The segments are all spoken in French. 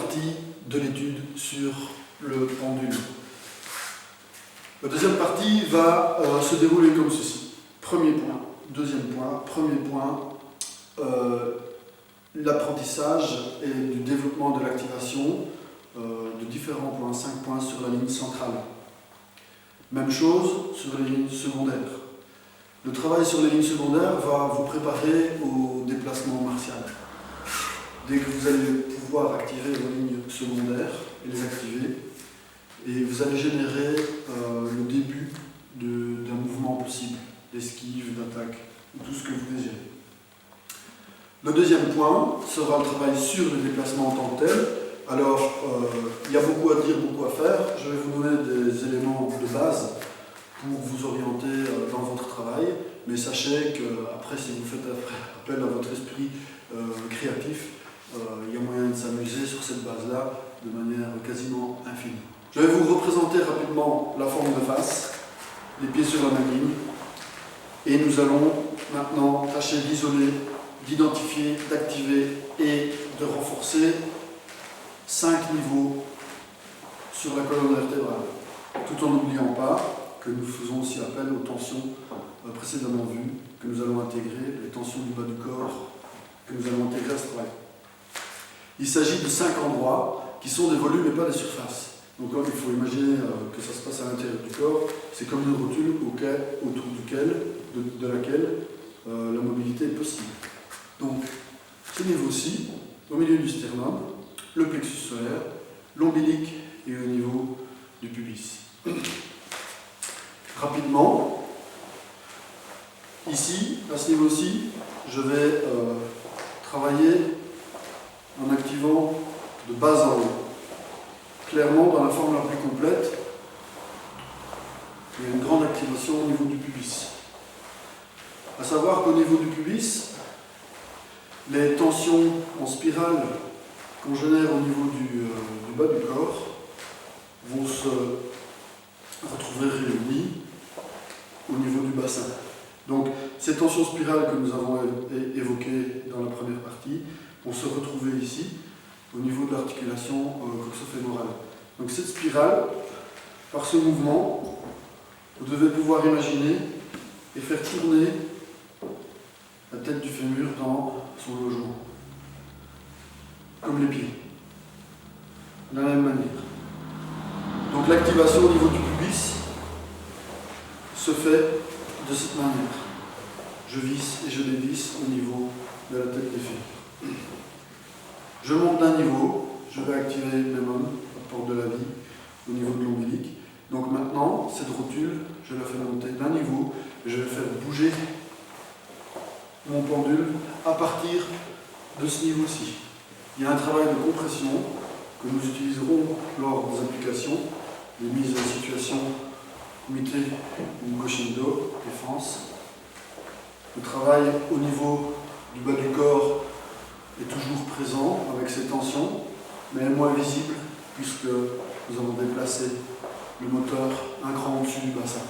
partie de l'étude sur le pendule. La deuxième partie va se dérouler comme ceci. Premier point, deuxième point, premier point, l'apprentissage et du développement de l'activation de différents points, 5 points sur la ligne centrale. Même chose sur les lignes secondaires. Le travail sur les lignes secondaires va vous préparer au déplacement martial. Dès que vous allez pouvoir activer vos lignes secondaires et les activer, et vous allez générer le début d'un mouvement possible, d'esquive, d'attaque, tout ce que vous désirez. Le deuxième point sera le travail sur le déplacement en tant que tel. Alors, il y a beaucoup à dire, beaucoup à faire. Je vais vous donner des éléments de base pour vous orienter dans votre travail, mais sachez qu'après, si vous faites appel à votre esprit créatif, il y a moyen de s'amuser sur cette base-là de manière quasiment infinie. Je vais vous représenter rapidement la forme de face, les pieds sur la même ligne, et nous allons maintenant tâcher d'isoler, d'identifier, d'activer et de renforcer 5 niveaux sur la colonne vertébrale, tout en n'oubliant pas que nous faisons aussi appel aux tensions précédemment vues, que nous allons intégrer, les tensions du bas du corps, que nous allons intégrer à ce travail. Il s'agit de 5 endroits qui sont des volumes et pas des surfaces. Donc il faut imaginer que ça se passe à l'intérieur du corps, c'est comme une rotule autour de laquelle la mobilité est possible. Donc ce niveau-ci, au milieu du sternum, le plexus solaire, l'ombilic et au niveau du pubis. Rapidement, ici, à ce niveau-ci, je vais travailler en activant de bas en haut. Clairement, dans la forme la plus complète, il y a une grande activation au niveau du pubis. À savoir qu'au niveau du pubis, les tensions en spirale qu'on génère au niveau du bas du corps vont se retrouver réunies au niveau du bassin. Donc, ces tensions spirales que nous avons évoquées dans la première partie vont se retrouver ici, au niveau de l'articulation coxo-fémorale. Donc, cette spirale, par ce mouvement, vous devez pouvoir imaginer et faire tourner la tête du fémur dans son logement, comme les pieds, de la même manière. Donc l'activation au niveau du pubis se fait de cette manière. Je visse et je dévisse au niveau de la tête des fémurs. Je monte d'un niveau, je vais activer le mémone, la porte de la vie, au niveau de l'ombilic. Donc maintenant, cette rotule, je la fais monter d'un niveau, et je vais faire bouger mon pendule à partir de ce niveau-ci. Il y a un travail de compression que nous utiliserons lors des applications, des mises en situation comité ou Goshindo, défense. Le travail au niveau du bas du corps est toujours présent avec ces tensions, mais elle est moins visible puisque nous avons déplacé le moteur un cran au-dessus du bassin.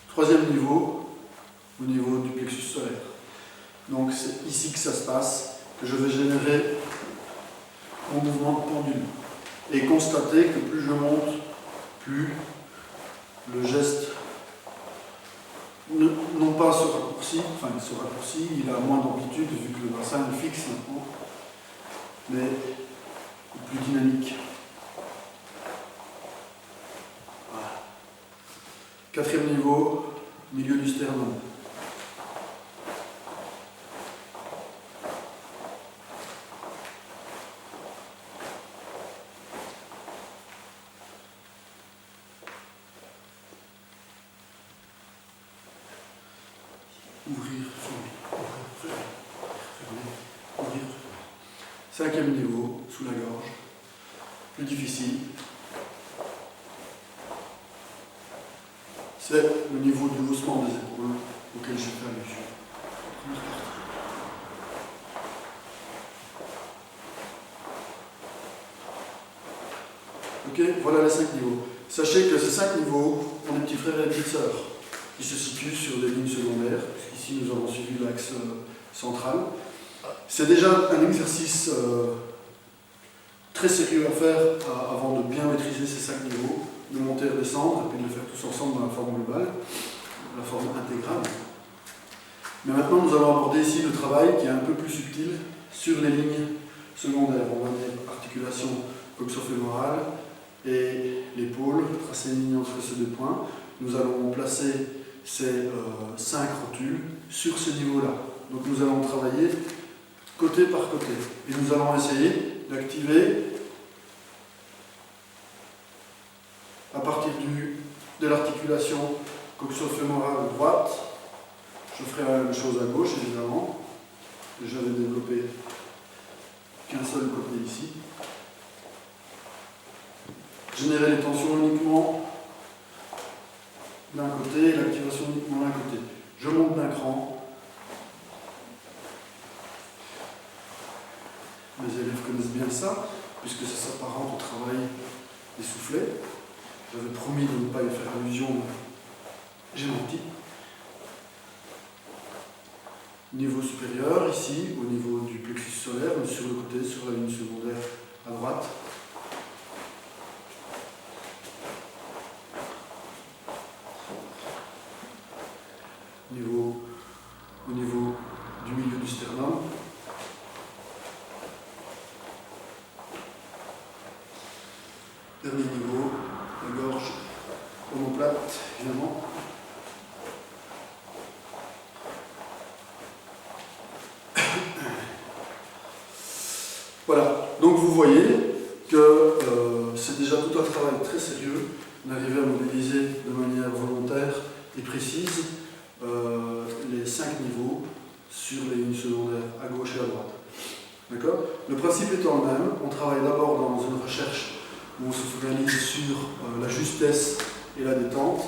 Troisième niveau, au niveau du plexus solaire. Donc c'est ici que ça se passe, que je vais générer mon mouvement de pendule. Et constater que plus je monte, plus le geste, non pas se raccourcit, enfin il se raccourcit, il a moins d'amplitude vu que le bassin est fixe maintenant, mais plus dynamique. Voilà. Quatrième niveau, milieu du sternum. Ouvrir, fermer, ouvrir. Cinquième niveau, sous la gorge. Plus difficile. C'est le niveau du haussement des épaules auquel j'ai fait allusion. Ok, voilà les 5 niveaux. Sachez que ces 5 niveaux ont des petits frères et des petites sœurs qui se situent sur des lignes secondaires. Ici, nous avons suivi l'axe central. C'est déjà un exercice très sérieux à faire avant de bien maîtriser ces 5 niveaux, de monter et descendre, et puis de le faire tous ensemble dans la forme globale, la forme intégrale. Mais maintenant, nous allons aborder ici le travail qui est un peu plus subtil sur les lignes secondaires. On va dire articulation coxo-fémorale et l'épaule, tracer une ligne entre ces 2 points. Nous allons placer ces 5 rotules sur ce niveau-là. Donc nous allons travailler côté par côté. Et nous allons essayer d'activer à partir de l'articulation coxo-fémorale droite. Je ferai la même chose à gauche, évidemment. Je vais développer qu'un seul côté ici. Générer les tensions uniquement d'un côté et l'activation uniquement d'un côté. Je monte d'un cran. Mes élèves connaissent bien ça, puisque ça s'apparente au travail des soufflets. J'avais promis de ne pas y faire allusion, mais j'ai menti. Niveau supérieur, ici, au niveau du plexus solaire, mais sur le côté, sur la ligne secondaire à droite. Au niveau du milieu du sternum. Dernier niveau, la gorge omoplate, évidemment. Voilà, donc vous voyez que c'est déjà tout un travail très sérieux d'arriver à modéliser de manière volontaire et précise les 5 niveaux sur les lignes secondaires à gauche et à droite. D'accord ? Le principe étant le même, on travaille d'abord dans une recherche où on se focalise sur la justesse et la détente,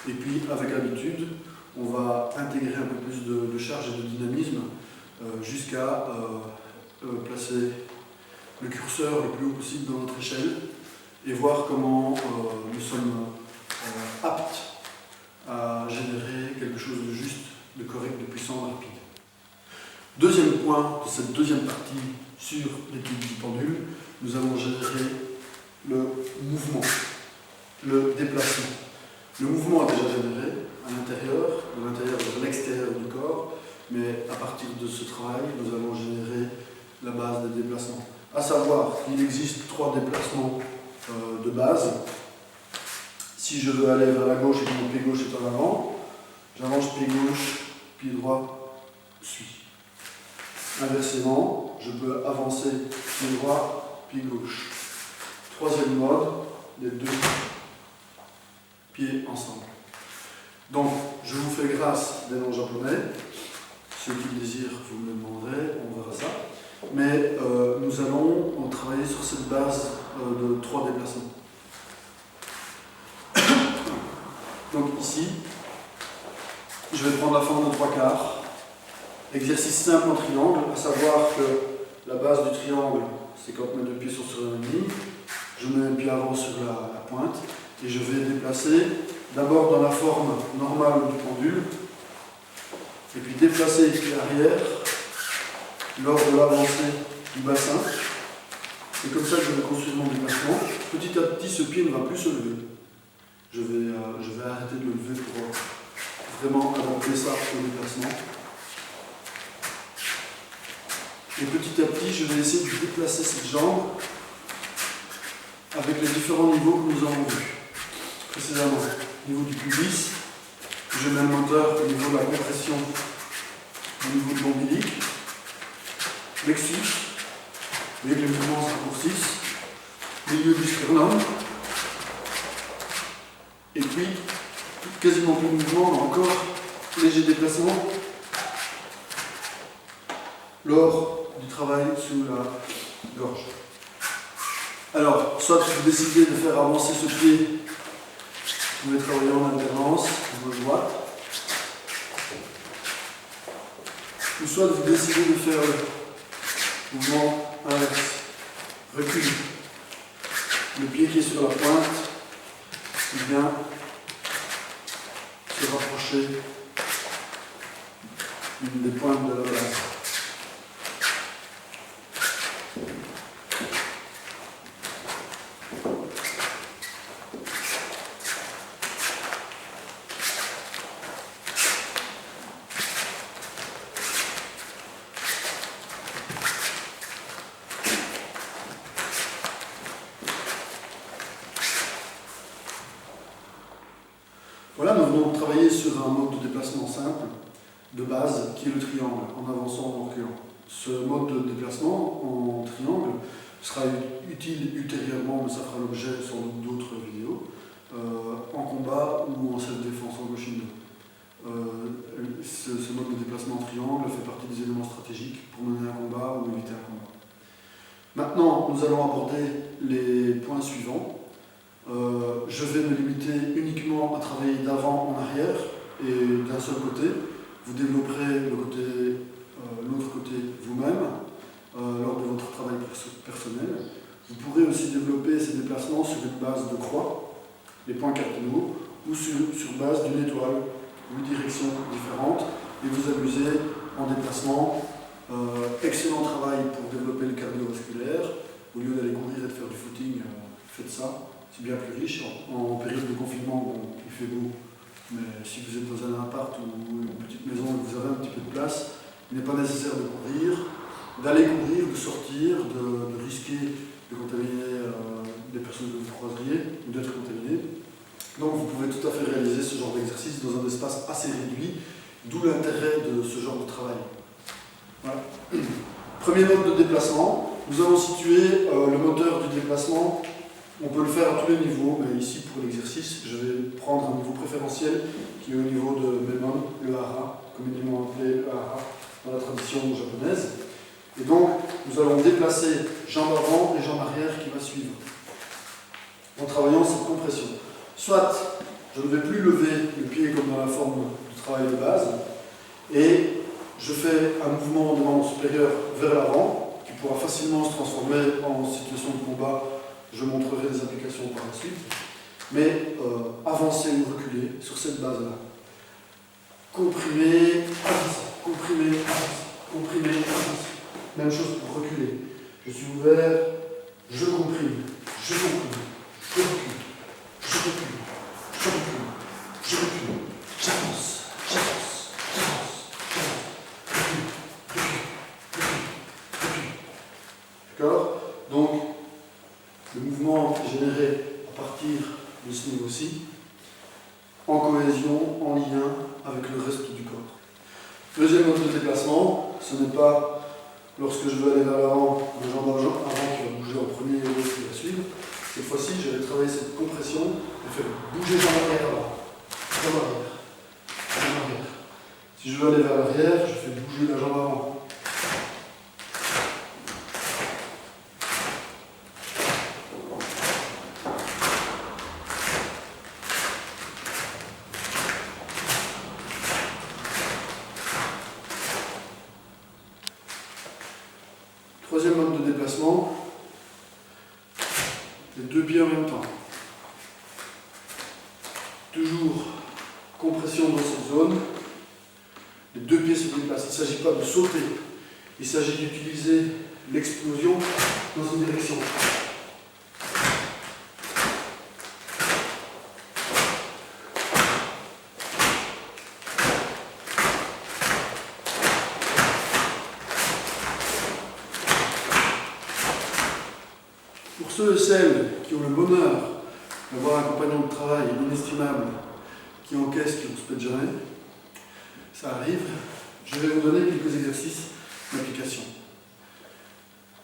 et puis avec l'habitude, on va intégrer un peu plus de charge et de dynamisme jusqu'à placer le curseur le plus haut possible dans notre échelle et voir comment nous sommes aptes à générer quelque chose de juste, de correct, de puissant, de rapide. Deuxième point de cette deuxième partie sur l'étude du pendule, nous allons générer le mouvement, le déplacement. Le mouvement est déjà généré à l'intérieur, de l'intérieur vers l'extérieur du corps, mais à partir de ce travail, nous allons générer la base des déplacements. À savoir qu'il existe 3 déplacements de base. Si je veux aller vers la gauche et que mon pied gauche est en avant, j'avance pied gauche, pied droit suit. Inversement, je peux avancer pied droit, pied gauche. Troisième mode, les 2 pieds ensemble. Donc, je vous fais grâce des noms japonais. Ceux qui le désirent, vous me le demanderez, on verra ça. Mais nous allons travailler sur cette base de 3 déplacements. Donc ici, je vais prendre la forme de 3/4. Exercice simple en triangle, à savoir que la base du triangle, c'est quand mes 2 pieds sont sur la même ligne. Je mets un pied avant sur la pointe et je vais déplacer d'abord dans la forme normale du pendule et puis déplacer les pieds arrière lors de l'avancée du bassin. C'est comme ça que je vais construire mon déplacement. Petit à petit, ce pied ne va plus se lever. Je vais arrêter de le lever pour vraiment adapter ça au déplacement. Et petit à petit, je vais essayer de déplacer cette jambe avec les différents niveaux que nous avons vus précédemment. Au niveau du pubis, je mets le moteur au niveau de la compression au niveau de l'ombilic. Plexus, avec les mouvements se raccourcissent, milieu du sternum, et puis quasiment plus de mouvement, mais encore léger déplacement lors du travail sous la gorge. Alors, soit vous décidez de faire avancer ce pied, vous pouvez travailler en alternance, gauche droite, ou soit vous décidez de faire le mouvement inverse, recul. Le pied qui est sur la pointe, il vient se rapprocher d'une des pointes de la base. travailler sur un mode de déplacement simple, de base, qui est le triangle, en avançant ou en reculant. Ce mode de déplacement en triangle sera utile ultérieurement, mais ça fera l'objet sans doute d'autres vidéos, en combat ou en self-défense en Goshindo. Ce mode de déplacement en triangle fait partie des éléments stratégiques pour mener un combat ou éviter un combat. Maintenant, nous allons aborder les points suivants. Je vais me limiter uniquement à travailler d'avant en arrière et d'un seul côté. Vous développerez l'autre côté vous-même lors de votre travail personnel. Vous pourrez aussi développer ces déplacements sur une base de croix, les points cardinaux, ou sur base d'une étoile, 8 directions différentes, et vous amuser en déplacement. Excellent travail pour développer le cardiovasculaire. Au lieu d'aller courir et de faire du footing, faites ça. C'est bien plus riche. En période de confinement, bon, il fait beau, mais si vous êtes dans un appart ou une petite maison et que vous avez un petit peu de place, il n'est pas nécessaire de courir, d'aller courir, de sortir, de risquer de contaminer des personnes que vous croiseriez ou d'être contaminé. Donc vous pouvez tout à fait réaliser ce genre d'exercice dans un espace assez réduit, d'où l'intérêt de ce genre de travail. Voilà. Premier mode de déplacement, nous allons situer le moteur du déplacement. On peut le faire à tous les niveaux, mais ici pour l'exercice, je vais prendre un niveau préférentiel qui est au niveau de Memon, le hara, communément appelé le hara dans la tradition japonaise. Et donc, nous allons déplacer jambe avant et jambe arrière qui va suivre, en travaillant cette compression. Soit, je ne vais plus lever le pied comme dans la forme du travail de base, et je fais un mouvement de membre supérieur vers l'avant, qui pourra facilement se transformer en situation de combat. Je montrerai des applications par la suite. Mais avancer ou reculer sur cette base-là. Comprimer, avancer, comprimer, avancer, comprimer, avancer. Même chose pour reculer. Je suis ouvert, je comprime, je recule, je recule, je recule, je recule, j'avance, j'avance, j'avance, j'avance, recule. D'accord? Donc, le mouvement est généré à partir de ce niveau-ci, en cohésion, en lien avec le reste du corps. Deuxième mode de déplacement, ce n'est pas lorsque je veux aller vers l'avant, la jambe avant qui va bouger en premier et l'autre qui va suivre. Cette fois-ci, je vais travailler cette compression et faire bouger jambe arrière avant, jambe arrière, jambe arrière. Si je veux aller vers l'arrière, je fais bouger la jambe avant. Troisième mode de déplacement, les deux pieds en même temps. Toujours compression dans cette zone, les deux pieds se déplacent. Il ne s'agit pas de sauter, il s'agit d'utiliser l'explosion dans une direction. Pour ceux et celles qui ont le bonheur d'avoir un compagnon de travail inestimable qui encaisse, qui ne se pète jamais, ça arrive, je vais vous donner quelques exercices d'application.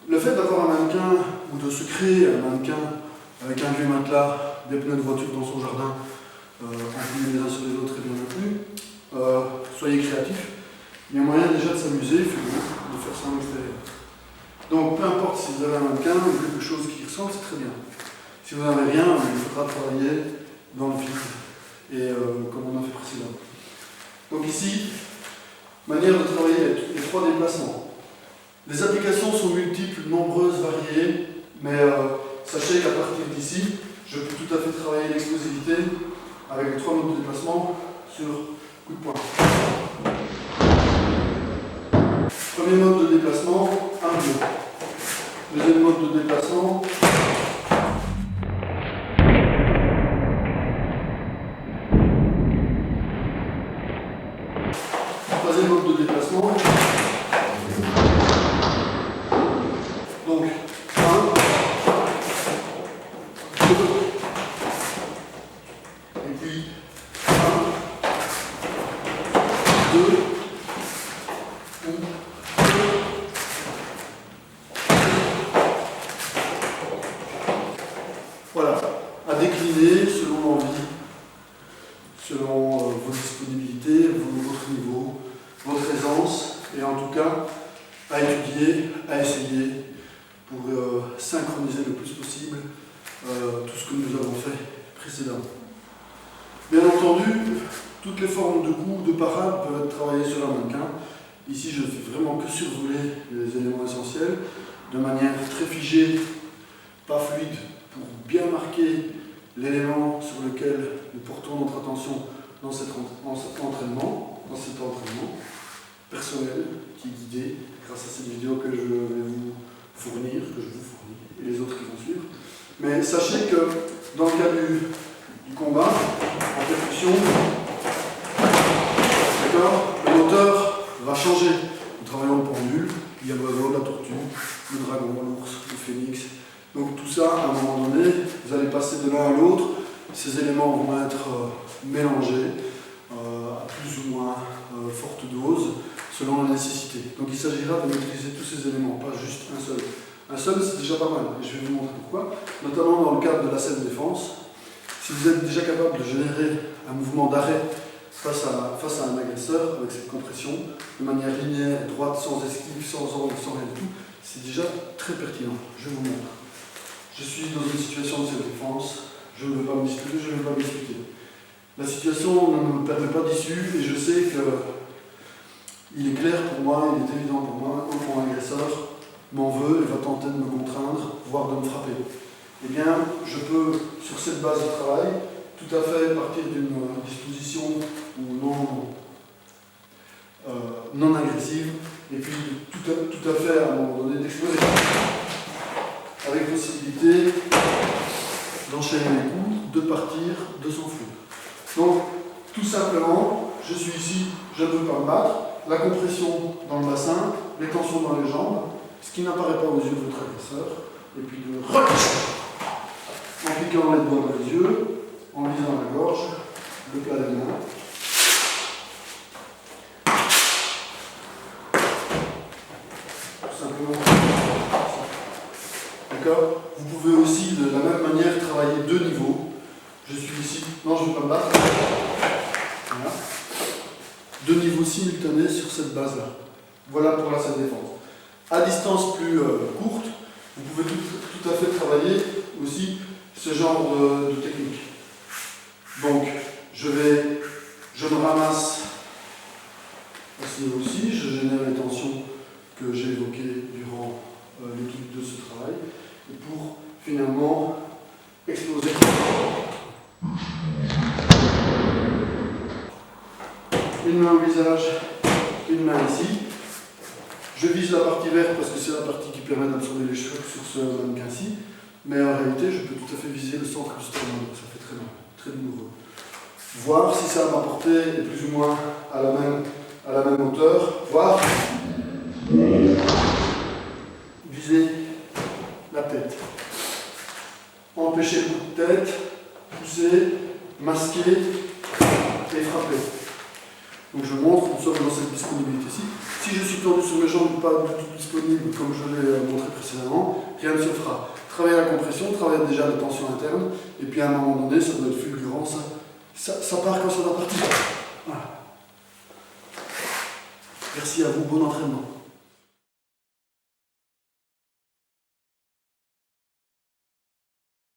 Le fait d'avoir un mannequin ou de se créer un mannequin avec un vieux matelas, des pneus de voiture dans son jardin, empilés les uns sur les autres et bien inclus, soyez créatifs. Il y a moyen déjà de s'amuser, de faire ça en extérieur. Donc, peu importe si vous avez un mannequin ou quelque chose qui ressemble, c'est très bien. Si vous n'avez rien, il faudra travailler dans le vide, et comme on a fait précédemment. Donc ici, manière de travailler les trois déplacements. Les applications sont multiples, nombreuses, variées, mais sachez qu'à partir d'ici, je peux tout à fait travailler l'explosivité avec les trois modes de déplacement sur coup de poing. Premier mode de déplacement, 1-2. Deuxième mode de déplacement, troisième mode de déplacement, donc 1, 2, et puis 1, à essayer pour synchroniser le plus possible tout ce que nous avons fait précédemment. Bien entendu, toutes les formes de coups, de parade peuvent être travaillées sur un mannequin. Ici, je ne fais vraiment que survoler les éléments essentiels de manière très figée, pas fluide, pour bien marquer l'élément sur lequel nous portons notre attention dans cet entraînement personnel qui est guidé grâce à cette vidéo que je vais vous fournir, et les autres qui vont suivre. Mais sachez que dans le cas du combat, en percussion, le moteur va changer. Nous travaillons le pendule, il y a l'oiseau, la tortue, le dragon, l'ours, le phénix. Donc tout ça, à un moment donné, vous allez passer de l'un à l'autre. Ces éléments vont être mélangés à plus ou moins forte dose, selon la nécessité. Donc il s'agira de maîtriser tous ces éléments, pas juste un seul. Un seul, c'est déjà pas mal, et je vais vous montrer pourquoi. Notamment dans le cadre de la self-défense. Si vous êtes déjà capable de générer un mouvement d'arrêt face à un agresseur, avec cette compression, de manière linéaire, droite, sans esquive, sans ordre, sans rien du tout, c'est déjà très pertinent. Je vous montre. Je suis dans une situation de self-défense, je ne veux pas me disputer, je ne veux pas m'expliquer. La situation ne me permet pas d'issue, et je sais que il est clair pour moi, il est évident pour moi, quand mon agresseur m'en veut et va tenter de me contraindre, voire de me frapper. Eh bien, je peux, sur cette base de travail, tout à fait partir d'une disposition non agressive, et puis tout à fait à un moment donné d'exploser. Avec possibilité d'enchaîner les coups, de partir, de s'enfuir. Donc, tout simplement, je suis ici, je ne veux pas me battre, la compression dans le bassin, les tensions dans les jambes, ce qui n'apparaît pas aux yeux de votre agresseur, et puis de en piquant les doigts dans les yeux, en visant la gorge, le plat des mains. Tout simplement. D'accord ? Vous pouvez aussi, de la même manière, travailler deux niveaux. Je suis ici. Non, je ne vais pas me battre. Voilà. Deux niveaux simultanés sur cette base-là. Voilà pour la self-défense. À distance plus courte, vous pouvez tout à fait travailler aussi ce genre de technique. Donc, je me ramasse à ce niveau-ci, je génère les tensions que j'ai évoquées durant l'étude de ce travail, et pour finalement exploser. Une main au visage, une main ici. Je vise la partie verte parce que c'est la partie qui permet d'absorber les chocs sur ce mannequin-ci, mais en réalité, je peux tout à fait viser le centre du sternum, donc ça fait très mal, très douloureux. Voir si ça à ma portée est plus ou moins à la même hauteur, voir, viser la tête, empêcher le coup de tête, pousser, masquer et frapper. Donc je montre, nous sommes dans cette disponibilité-ci. Si je suis tendu sur mes jambes, pas du tout disponible comme je l'ai montré précédemment, rien ne se fera. Travailler la compression, travailler déjà la tension interne, et puis à un moment donné, ça doit être fulgurant, ça part quand ça doit partir. Voilà. Merci à vous, bon entraînement.